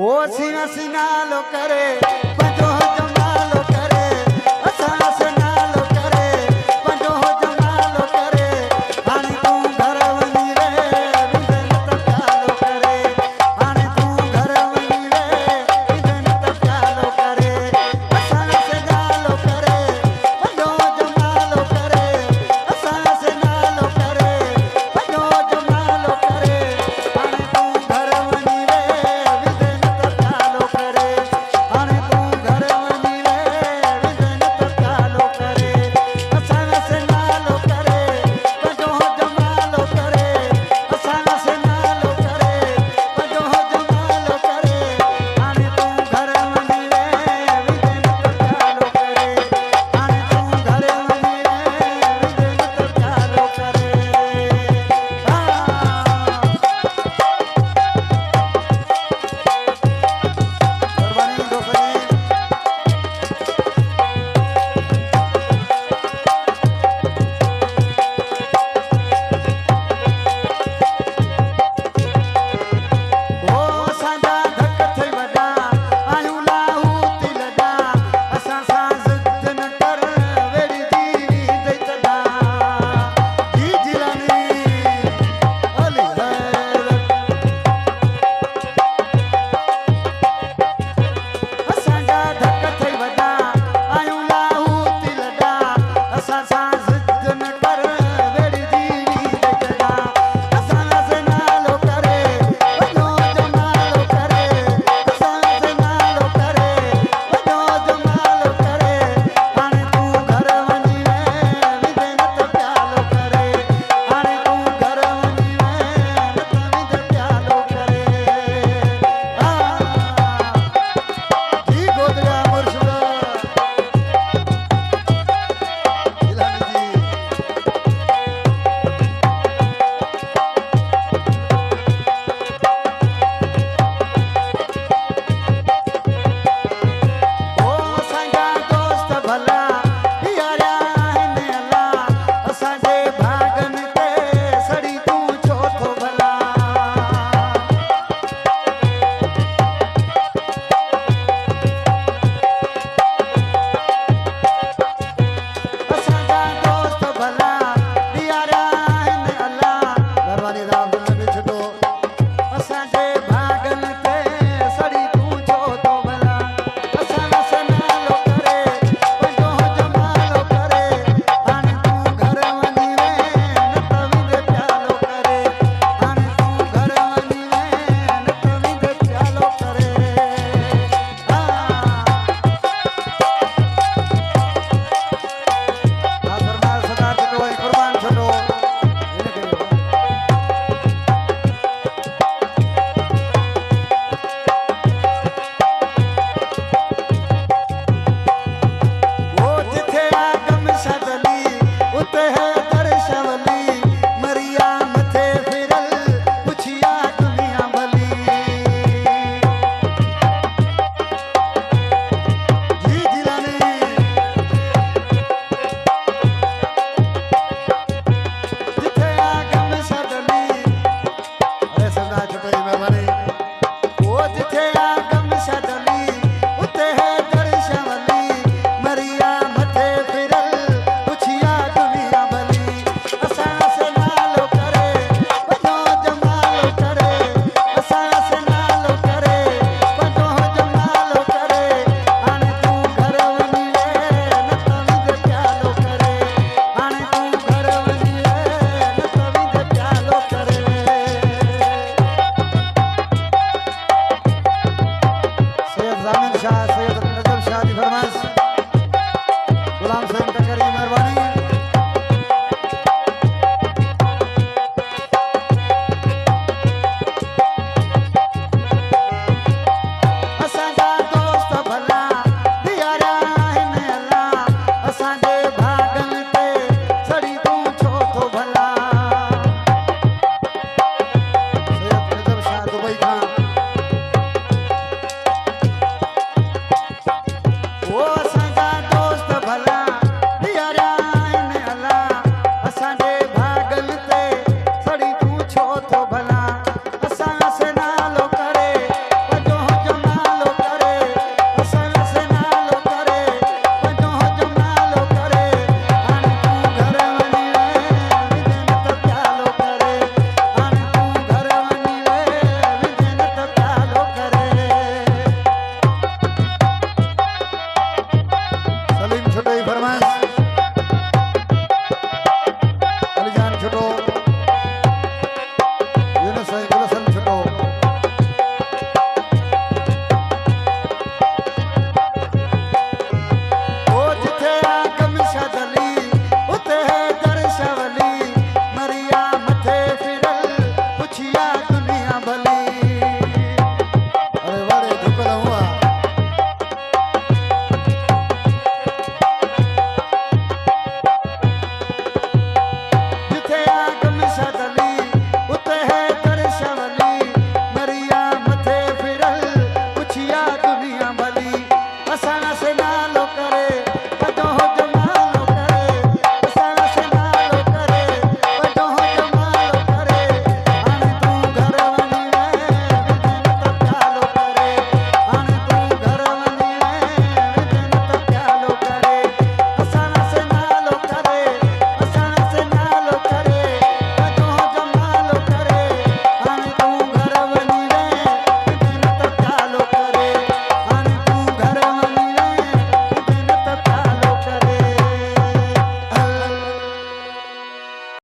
ओ सीना सीना लो करे पंजो जमालो करे असा सना लो करे पंजो जमालो करे हाणे तू घर वनी रे विधन तकालो करे हाणे तू घर वनी रे विधन तकालो करे असा सना लो करे पंजो जमालो करे असा सना लो करे पंजो जमालो करे हाणे तू घर वनी रे विधन तकालो करे हाणे तू घर वनी रे विधन तकालो करे असा सना लो करे पंजो जमालो करे असा सना लो करे पंजो जमालो करे हाणे तू घर वनी रे विधन तकालो करे हाणे तू घर वनी रे विधन तकालो करे कुर्बानी दो सही ओ साजा धक थई वडा आयूं लाहू तिलदा असा साज जन कर वेड़ी दी दई तदा जी जिलानी अली असांजा धक थई वडा आयूं लाहू तिलदा असा साज जन कर वेड़ी दी दई तदा असा सना लो करे पंजो जमालो करे असा सना लो करे पंजो जमालो करे हाणे तू घर वनी रे विधन तकालो करे हाणे तू घर वनी रे विधन तकालो करे जी गोदरा मुर्शिदा जिलानी जी ओ संगा दोस्त भला यारा आहिनि अला असांजे भागन ते सड़ी तू छो थो भला असांजा दोस्त भला यारा आहिनि अला घरवाली राम दिल में छॾो असांजे भागन ते सड़ी तू छो थो भला असा सना लो करे पंजो जमालो करे हाणे तू घर वनी रे नत विंद प्यालो करे हाणे तू घर वनी रे नत विंद प्यालो करे सरदार सरदार छॾो ऐं कुर्बान छॾो हिन करे ओ जिथे आगम सदली उते है दर्शवली मरिया मथे फिरल पुछिया दुनिया भली जी जिलानी जिथे आगम सदली अरे सरदार छुटो जी मेहरबानी ओ जिथे आगम सदली उते है दर्शवली मरिया मथे फिरल पुछिया दुनिया भली असा सना लो करे पंजो जमालो करे असा सना लो करे पंजो जमालो करे हाणे तू घर वनी रे नत विंद प्यालो करे हाणे तू घर वनी रे नत विंद प्यालो करे सैयद जामिन शाह सैयद नजम शाह की फरमाइश गुलाम सैयद टकर की मेहरबानी असांजा दोस्त भला यारा आहिनि अला असांजे भागन ते सड़ी तू छो थो भला सैयद नजम शाह दुबई खां ओ असांजा दोस्त भला यारा आहिनि अला असांजे भागन ते सड़ी तू छो थो भला